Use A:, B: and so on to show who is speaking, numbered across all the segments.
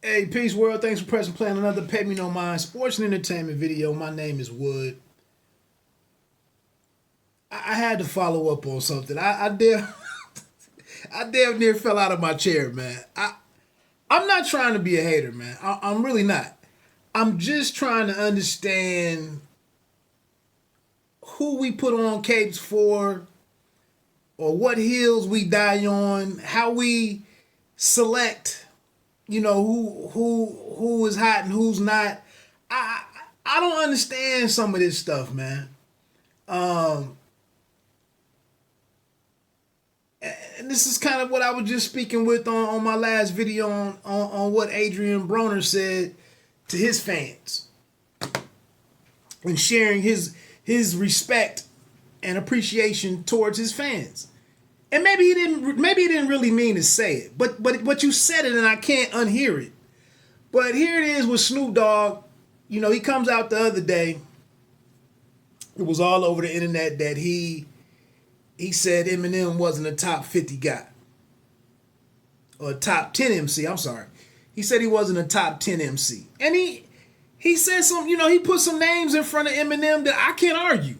A: Hey, peace world. Thanks for pressing play on another Pay Me No Mind sports and entertainment video. My name is Wood. I had to follow up on something. I damn near fell out of my chair, man. I'm not trying to be a hater, man. I'm really not. I'm just trying to understand who we put on capes for, or what hills we die on, how we select, who is hot and who's not. I I don't understand some of this stuff, man. Um, and this is kind of what I was just speaking with on my last video on what Adrian Broner said to his fans and sharing his respect and appreciation towards his fans. And maybe he didn't really mean to say it, but you said it and I can't unhear it. But here it is with Snoop Dogg. He comes out the other day. It was all over the internet that he said Eminem wasn't a top 50 guy. Or a top 10 MC, I'm sorry. He said he wasn't a top 10 MC. And he said some, he put some names in front of Eminem that I can't argue.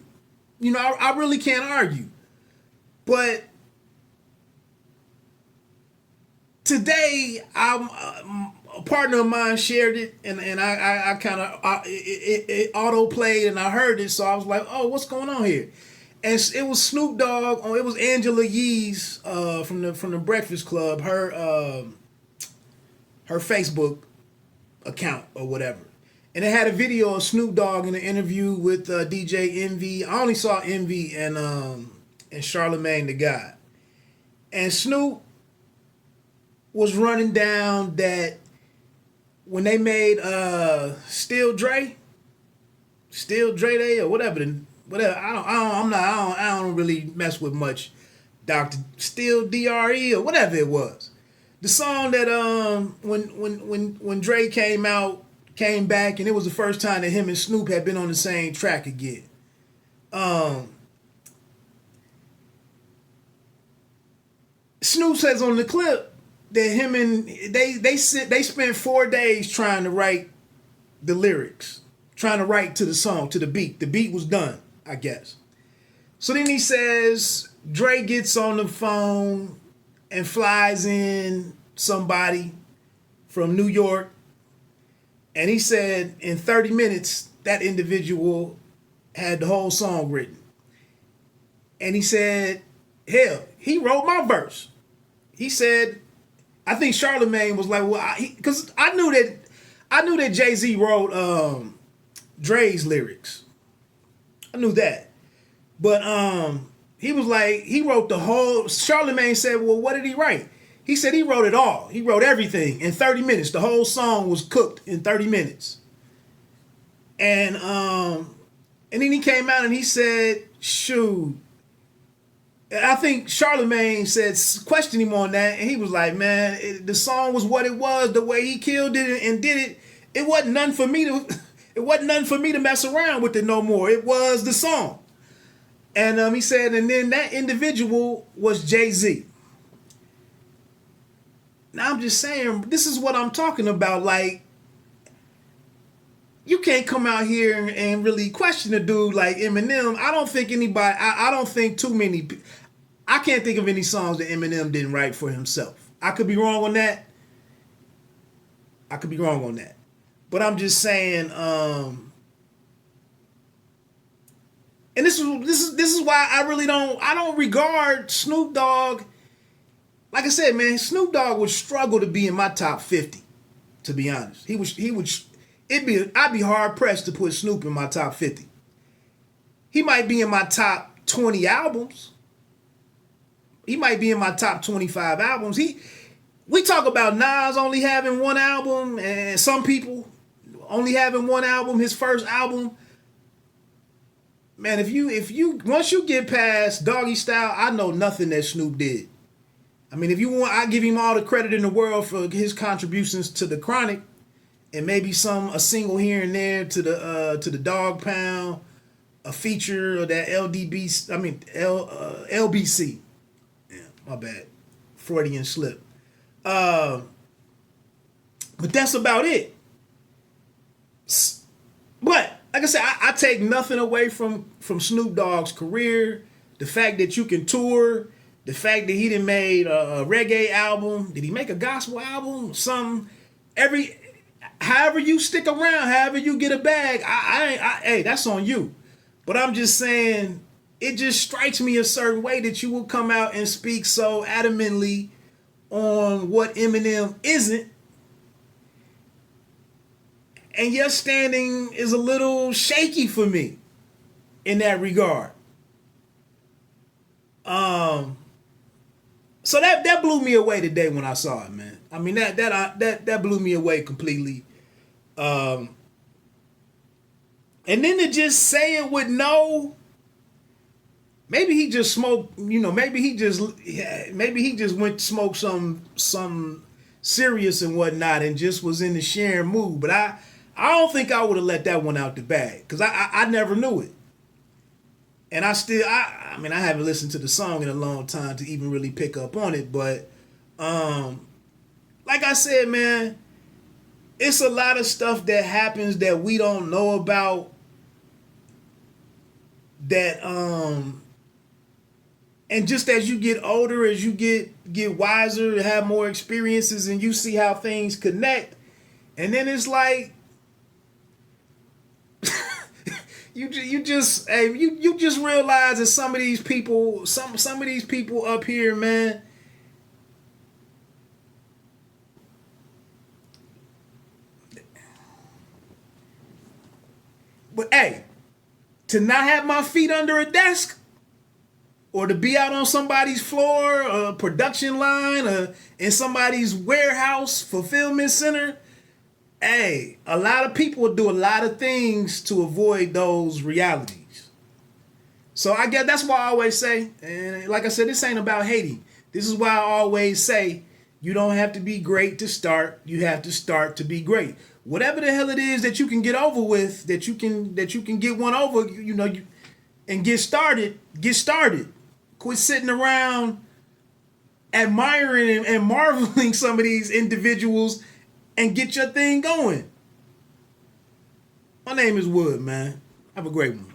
A: I really can't argue. But today, a partner of mine shared it, and I kind of it auto played, and I heard it, so I was like, "Oh, what's going on here?" And it was Snoop Dogg. It was Angela Yee's from the Breakfast Club. Her Facebook account or whatever, and it had a video of Snoop Dogg in an interview with DJ Envy. I only saw Envy and Charlemagne the God, and Snoop was running down that when they made Still Dre Day or whatever I don't really mess with much Dr. Still D.R.E or whatever it was. The song that when Dre came back, and it was the first time that him and Snoop had been on the same track again. Snoop says on the clip that him and they spent 4 days trying to write the lyrics, trying to write to the song, to the beat. The beat was done, I guess. So then he says Dre gets on the phone and flies in somebody from New York, and he said in 30 minutes that individual had the whole song written. And he said, hell, he wrote my verse. He said, I think Charlemagne was like, well, because I knew that Jay-Z wrote Dre's lyrics. I knew that. But he was like, he wrote the whole. Charlemagne said, well, what did he write? He said he wrote it all. He wrote everything in 30 minutes. The whole song was cooked in 30 minutes. And then he came out and he said, shoot. I think Charlemagne said, questioned him on that, and he was like, man, the song was what it was, the way he killed it and did it. It wasn't nothing for me to mess around with it no more. It was the song. And he said, and then that individual was Jay-Z. Now I'm just saying, this is what I'm talking about. Like, you can't come out here and really question a dude like Eminem. I don't think anybody, I don't think too many, I can't think of any songs that Eminem didn't write for himself. I could be wrong on that. But I'm just saying, and this is why I don't regard Snoop Dogg. Like I said, man, Snoop Dogg would struggle to be in my top 50, to be honest. I'd be hard pressed to put Snoop in my top 50. He might be in my top 20 albums. He might be in my top 25 albums. We talk about Nas only having one album, and some people only having one album, his first album. Man, if you once you get past Doggystyle, I know nothing that Snoop did. I mean, if you want, I give him all the credit in the world for his contributions to the Chronic, and maybe a single here and there to the Dog Pound, a feature of that LBC. Yeah, my bad, Freudian slip. But But that's about it. But like I said, I take nothing away from Snoop Dogg's career. The fact that you can tour, the fact that he done made a reggae album. Did he make a gospel album? Something. However you stick around, however you get a bag, hey, that's on you. But I'm just saying, it just strikes me a certain way that you will come out and speak so adamantly on what Eminem isn't, and your standing is a little shaky for me in that regard. So that blew me away today when I saw it, man. I mean that blew me away completely. And then to just say it with no, maybe he just smoked, maybe he just went to smoke some serious and whatnot and just was in the sharing mood. But I don't think I would have let that one out the bag because I never knew it. And I mean, I haven't listened to the song in a long time to even really pick up on it. But like I said, man, it's a lot of stuff that happens that we don't know about that and just as you get older, as you get wiser, have more experiences, and you see how things connect, and then it's like you just realize that some of these people up here, man, but hey, to not have my feet under a desk or to be out on somebody's floor, a production line, in somebody's warehouse, fulfillment center, hey, a lot of people do a lot of things to avoid those realities. So I guess that's why I always say, and like I said, this ain't about hating. This is why I always say, you don't have to be great to start. You have to start to be great. Whatever the hell it is that you can get over with, that you can get one over, and get started. Get started. Quit sitting around admiring and marveling some of these individuals and get your thing going. My name is Wood, man. Have a great one.